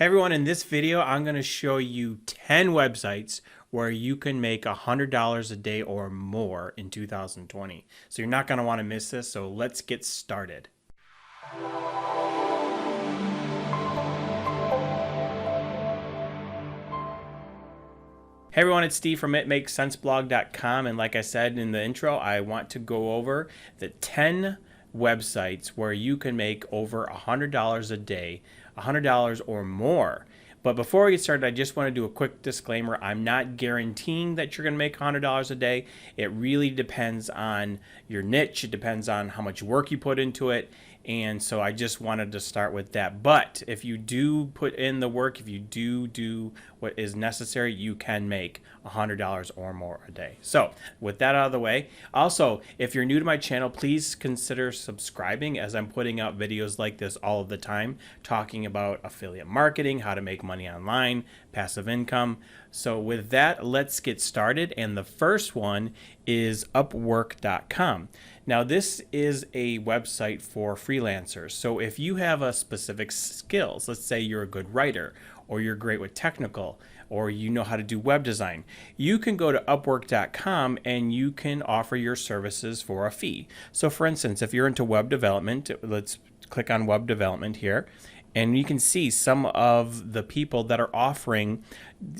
Hey everyone, in this video, I'm going to show you 10 websites where you can make $100 a day or more in 2020. So you're not going to want to miss this, so let's get started. Hey everyone, it's Steve from itmakessenseblog.com, and like I said in the intro, I want to go over the 10 websites where you can make over $100 a day, $100 or more. But before we get started, I just want to do a quick disclaimer. I'm not guaranteeing that you're going to make $100 a day. It really depends on your niche. It depends on how much work you put into it. And so I just wanted to start with that. But if you do put in the work, if you do what is necessary, you can make $100 or more a day. So with that out of the way, also, if you're new to my channel, please consider subscribing, as I'm putting out videos like this all of the time, talking about affiliate marketing, how to make money online, passive income. So with that, let's get started. And the first one is Upwork.com. Now, this is a website for freelancers. So if you have a specific skills, let's say you're a good writer, or you're great with technical, or you know how to do web design, you can go to Upwork.com and you can offer your services for a fee. So for instance, if you're into web development, let's click on web development here. And you can see some of the people that are offering,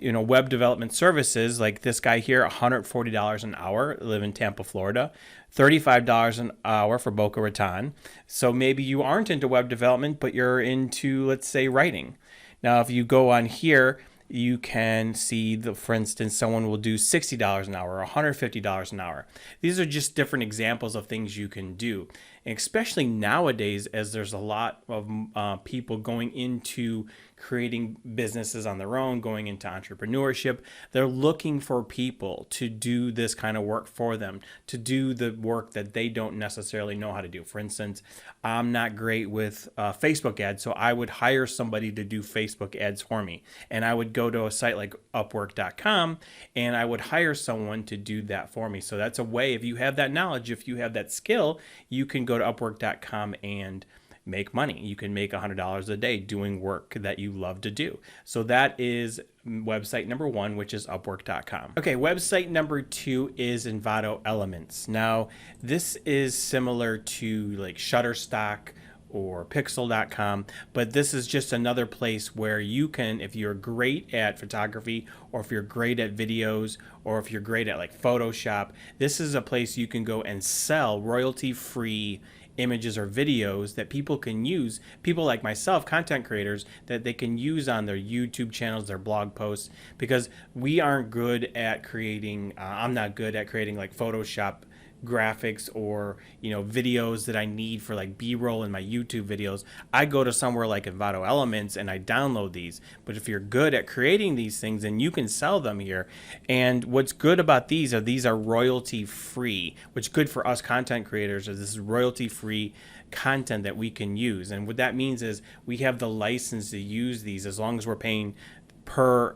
web development services, like this guy here, $140 an hour, live in Tampa, Florida, $35 an hour for Boca Raton. So maybe you aren't into web development, but you're into, let's say, writing. Now, if you go on here, you can see that, for instance, someone will do $60 an hour or $150 an hour. These are just different examples of things you can do. And especially nowadays, as there's a lot of people going into creating businesses on their own, going into entrepreneurship, they're looking for people to do this kind of work for them, to do the work that they don't necessarily know how to do. For instance, I'm not great with Facebook ads, so I would hire somebody to do Facebook ads for me. And I would go to a site like Upwork.com and I would hire someone to do that for me. So that's a way, if you have that knowledge, if you have that skill, you can go to Upwork.com and make money. You can make $100 a day doing work that you love to do. So that is website number one, which is Upwork.com. Okay, website number two is Envato Elements. Now, this is similar to like Shutterstock or Pixel.com, but this is just another place where you can, if you're great at photography, or if you're great at videos, or if you're great at like Photoshop, this is a place you can go and sell royalty-free images or videos that people can use, people like myself, content creators, that they can use on their YouTube channels, their blog posts, because we aren't good at creating, I'm not good at creating like Photoshop graphics or videos that I need for like B-roll in my YouTube videos. I go to somewhere like Envato Elements and I download these. But if you're good at creating these things, then you can sell them here. And what's good about these are royalty free, which is good for us content creators, is this is royalty free content that we can use. And what that means is we have the license to use these as long as we're paying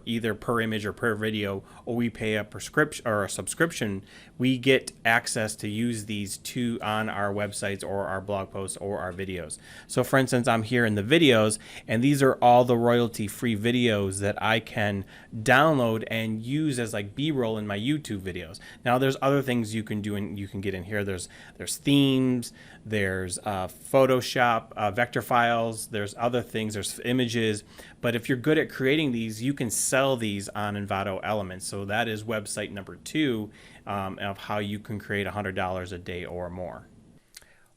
either per image or per video, or we pay a prescription or a subscription, we get access to use these on our websites or our blog posts or our videos. So for instance, I'm here in the videos, and these are all the royalty free videos that I can download and use as like B-roll in my YouTube videos. Now there's other things you can do, and you can get in here. There's themes, there's Photoshop, vector files, there's other things, there's images. But if you're good at creating these, you can sell these on Envato Elements. So that is website number two of how you can create $100 a day or more.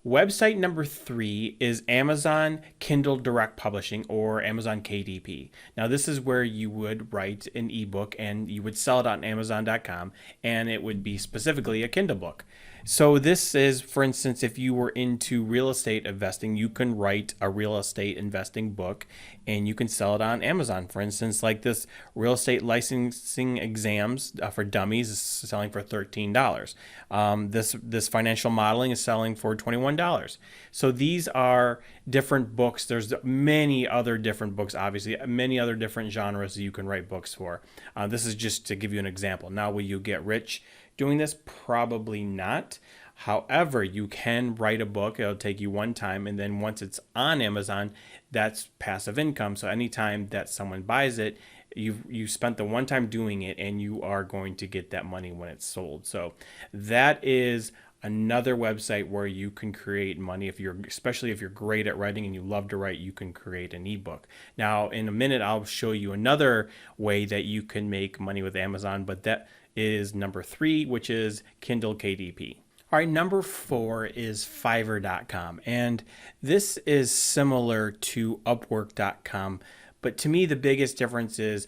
Website number three is Amazon Kindle Direct Publishing, or Amazon KDP. Now this is where you would write an ebook and you would sell it on Amazon.com, and it would be specifically a Kindle book. So this is, for instance, if you were into real estate investing, you can write a real estate investing book and you can sell it on Amazon. For instance, like this real estate licensing exams for dummies is selling for $13. This financial modeling is selling for $21. So these are different books. There's many other different books, obviously, many other different genres that you can write books for. This is just to give you an example. Now, will you get rich doing this? Probably not. However, you can write a book. It'll take you one time, and then once it's on Amazon, that's passive income. So anytime that someone buys it, you spent the one time doing it, and you are going to get that money when it's sold. So that is another website where you can create money. Especially if you're great at writing and you love to write, you can create an ebook. Now in a minute I'll show you another way that you can make money with Amazon, but that is number 3, which is Kindle KDP. All right, number 4 is Fiverr.com, and this is similar to Upwork.com, but to me the biggest difference is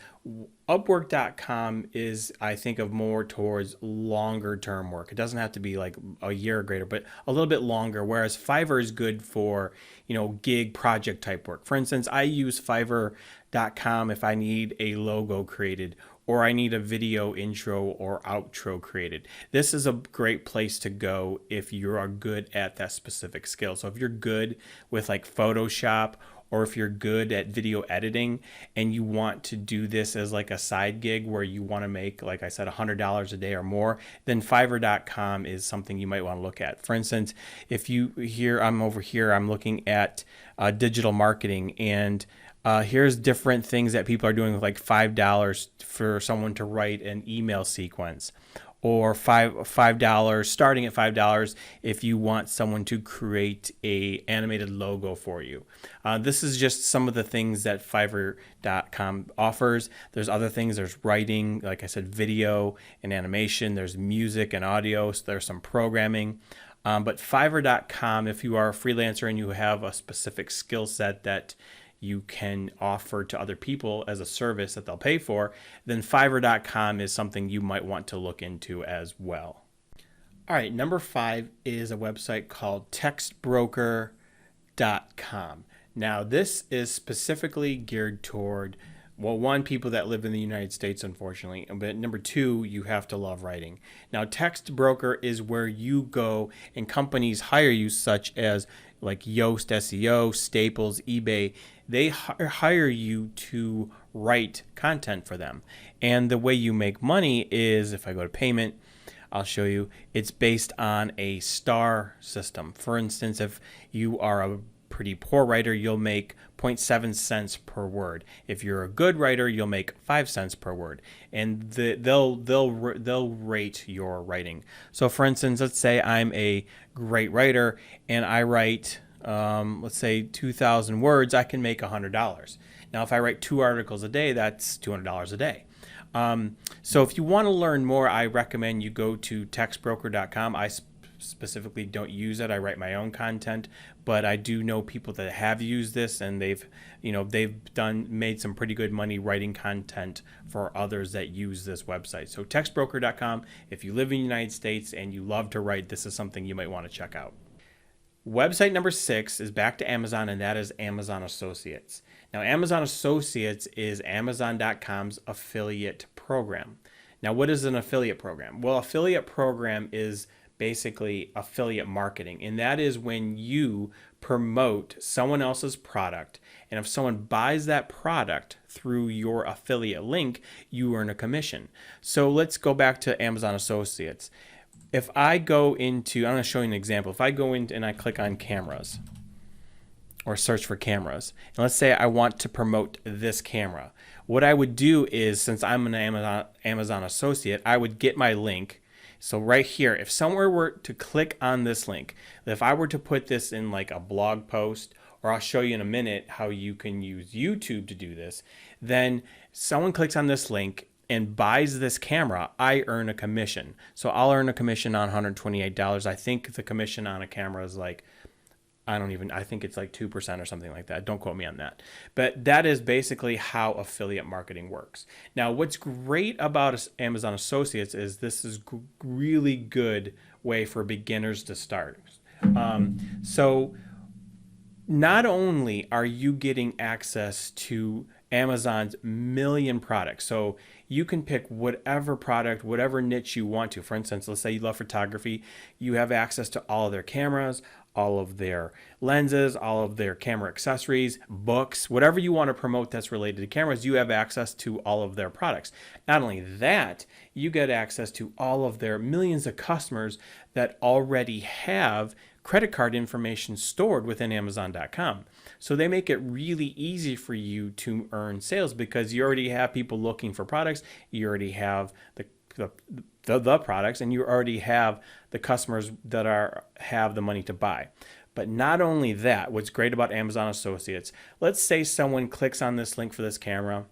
Upwork.com is, I think, of more towards longer term work. It doesn't have to be like a year or greater, but a little bit longer, whereas Fiverr is good for, gig project type work. For instance, I use Fiverr.com if I need a logo created, or I need a video intro or outro created. This is a great place to go if you are good at that specific skill. So if you're good with like Photoshop, or if you're good at video editing and you want to do this as like a side gig where you want to make, like I said, $100 a day or more, then Fiverr.com is something you might want to look at. For instance, if you I'm over here, I'm looking at digital marketing, and here's different things that people are doing with like $5 for someone to write an email sequence, or $5 starting at $5 if you want someone to create a animated logo for you. This is just some of the things that Fiverr.com offers. There's other things. There's writing, like I said, video and animation. There's music and audio. So there's some programming. But Fiverr.com, if you are a freelancer and you have a specific skill set that you can offer to other people as a service that they'll pay for, then Fiverr.com is something you might want to look into as well. All right, number 5 is a website called textbroker.com. Now, this is specifically geared toward, well, 1, people that live in the United States, unfortunately, but number 2, you have to love writing. Now, Text Broker is where you go and companies hire you, such as like Yoast SEO, Staples, eBay. They hire you to write content for them. And the way you make money is, if I go to payment, I'll show you, it's based on a star system. For instance, if you are a pretty poor writer, you'll make 0.7 cents per word. If you're a good writer, you'll make 5 cents per word, and they'll rate your writing. So for instance, let's say I'm a great writer and I write let's say 2,000 words, I can make $100. Now if I write 2 articles a day, that's $200 a day. So if you want to learn more, I recommend you go to textbroker.com. I specifically don't use it. I write my own content, but I do know people that have used this, and they've made some pretty good money writing content for others that use this website. So textbroker.com, if you live in the United States and you love to write, this is something you might want to check out. Website number 6 is back to Amazon, and that is Amazon Associates. Now, Amazon Associates is Amazon.com's affiliate program. Now, what is an affiliate program? Well, affiliate program is basically affiliate marketing, and that is when you promote someone else's product, and if someone buys that product through your affiliate link, you earn a commission. So let's go back to Amazon Associates. If I go into, I'm going to show you an example. If I go in and I click on cameras, or search for cameras, and let's say I want to promote this camera, what I would do is, since I'm an Amazon associate, I would get my link. So right here, if someone were to click on this link, if I were to put this in like a blog post, or I'll show you in a minute how you can use YouTube to do this, then someone clicks on this link and buys this camera, I earn a commission. So I'll earn a commission on $128. I think the commission on a camera is like, I think it's like 2% or something like that. Don't quote me on that. But that is basically how affiliate marketing works. Now, what's great about Amazon Associates is this is really good way for beginners to start. So not only are you getting access to Amazon's million products. So you can pick whatever product, whatever niche you want to. For instance, let's say you love photography, you have access to all of their cameras, all of their lenses, all of their camera accessories, books, whatever you want to promote that's related to cameras, you have access to all of their products. Not only that, you get access to all of their millions of customers that already have credit card information stored within Amazon.com. So they make it really easy for you to earn sales because you already have people looking for products, you already have the products, and you already have the customers that have the money to buy. But not only that, what's great about Amazon Associates, let's say someone clicks on this link for this camera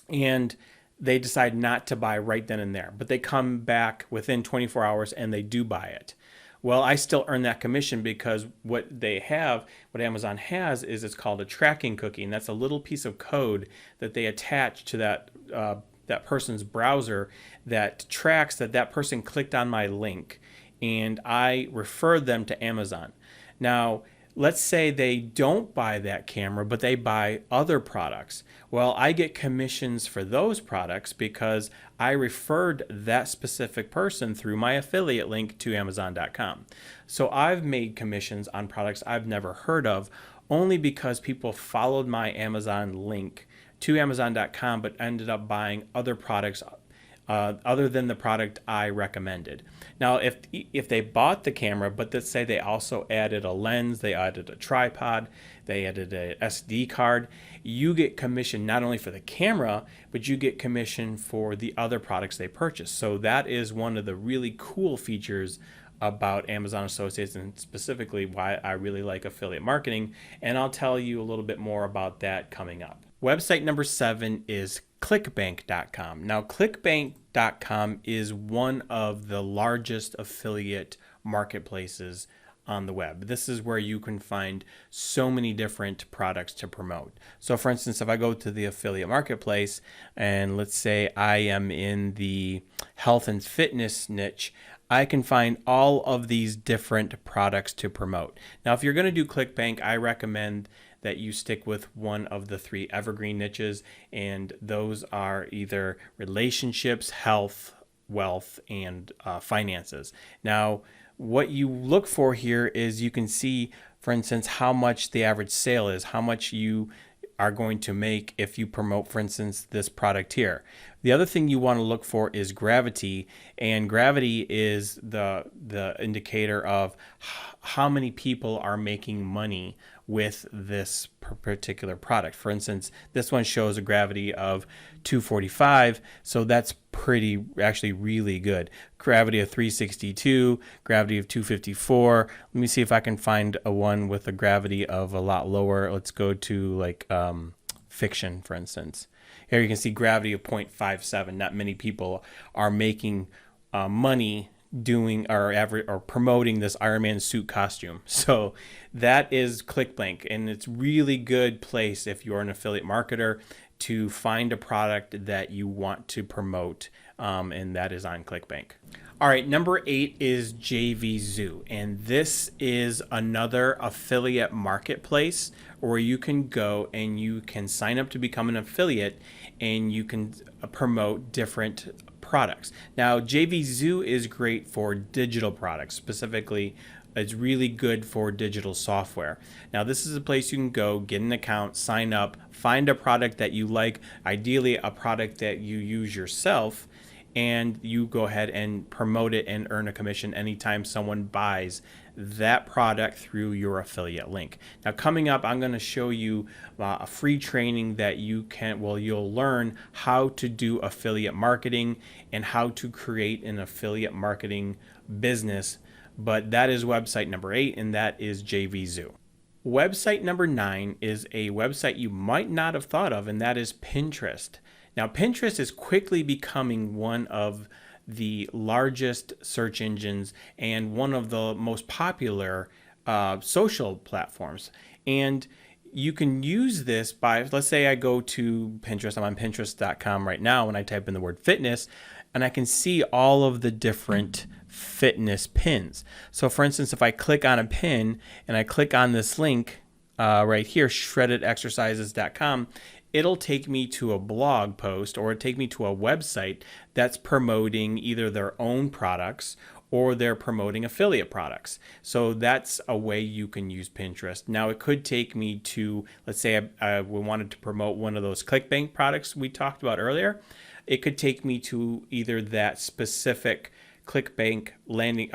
and they decide not to buy right then and there, but they come back within 24 hours and they do buy it. Well, I still earn that commission because what Amazon has is it's called a tracking cookie, and that's a little piece of code that they attach to that person's browser that tracks that person clicked on my link, and I referred them to Amazon. Now, let's say they don't buy that camera, but they buy other products. Well, I get commissions for those products because I referred that specific person through my affiliate link to Amazon.com. So I've made commissions on products I've never heard of only because people followed my Amazon link to Amazon.com but ended up buying other products other than the product I recommended. Now, if they bought the camera, but let's say they also added a lens, they added a tripod, they added a SD card, you get commission not only for the camera, but you get commission for the other products they purchase. So that is one of the really cool features about Amazon Associates, and specifically why I really like affiliate marketing. And I'll tell you a little bit more about that coming up. Website number 7 is Clickbank.com. Now, Clickbank.com is one of the largest affiliate marketplaces on the web. This is where you can find so many different products to promote. So for instance, if I go to the affiliate marketplace and let's say I am in the health and fitness niche, I can find all of these different products to promote. Now, if you're going to do Clickbank, I recommend that you stick with one of the 3 evergreen niches, and those are either relationships, health, wealth, and finances. Now, what you look for here is you can see, for instance, how much the average sale is, how much you are going to make if you promote, for instance, this product here. The other thing you want to look for is gravity, and gravity is the indicator of how many people are making money with this particular product. For instance, this one shows a gravity of 245, so that's actually really good. Gravity of 362, gravity of 254. Let me see if I can find a one with a gravity of a lot lower. Let's go to like fiction, for instance. Here you can see gravity of 0.57. Not many people are making money doing or promoting this Iron Man suit costume. So that is Clickbank, and it's really good place if you're an affiliate marketer to find a product that you want to promote, and that is on Clickbank. All right, number 8 is Jvzoo, and this is another affiliate marketplace where you can go and you can sign up to become an affiliate and you can promote different products. Now, Jvzoo is great for digital products. Specifically, it's really good for digital software. Now, this is a place you can go, get an account, sign up, find a product that you like, ideally a product that you use yourself, and you go ahead and promote it and earn a commission anytime someone buys that product through your affiliate link. Now, coming up, I'm going to show you a free training that you'll learn how to do affiliate marketing and how to create an affiliate marketing business. But that is website number 8, and that is Jvzoo. Website number 9 is a website you might not have thought of, and that is Pinterest. Now, Pinterest is quickly becoming one of the largest search engines and one of the most popular social platforms. And you can use this by, let's say I go to Pinterest, I'm on Pinterest.com right now, and I type in the word fitness, and I can see all of the different fitness pins. So for instance, if I click on a pin and I click on this link right here, shreddedexercises.com, it'll take me to a blog post or take me to a website that's promoting either their own products or they're promoting affiliate products. So that's a way you can use Pinterest. Now it could take me to, let's say we wanted to promote one of those Clickbank products we talked about earlier. It could take me to either that specific Clickbank landing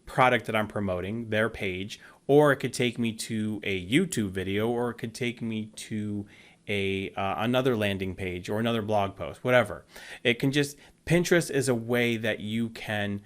product that I'm promoting, their page, or it could take me to a YouTube video, or it could take me to another landing page or another blog post, whatever. It can just, Pinterest is a way that you can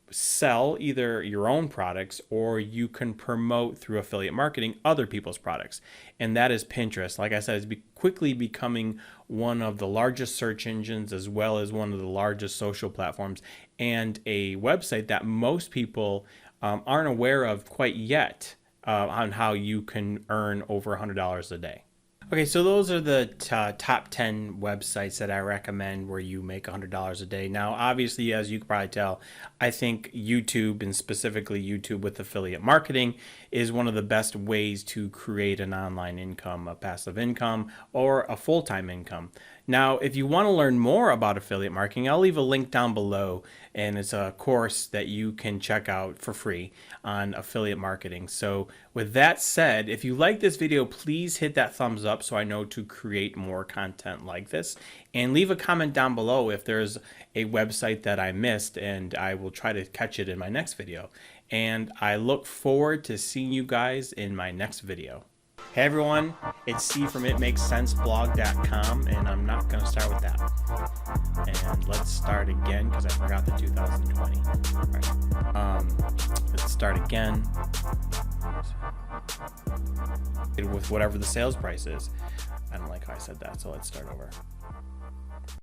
sell either your own products or you can promote through affiliate marketing other people's products. And that is Pinterest. Like I said, it's quickly becoming one of the largest search engines as well as one of the largest social platforms, and a website that most people aren't aware of quite yet on how you can earn over $100 a day. Okay, so those are the top 10 websites that I recommend where you make $100 a day. Now, obviously, as you can probably tell, I think YouTube, and specifically YouTube with affiliate marketing, is one of the best ways to create an online income, a passive income, or a full-time income. Now, if you want to learn more about affiliate marketing, I'll leave a link down below, and it's a course that you can check out for free on affiliate marketing. So with that said, if you like this video, please hit that thumbs up so I know to create more content like this, and leave a comment down below if there's a website that I missed, and I will try to catch it in my next video. And I look forward to seeing you guys in my next video. Hey everyone, it's Steve from itmakessenseblog.com, and I'm not going to start with that. And let's start again because I forgot the 2020. All right. Let's start again with whatever the sales price is. I don't like how I said that, so let's start over.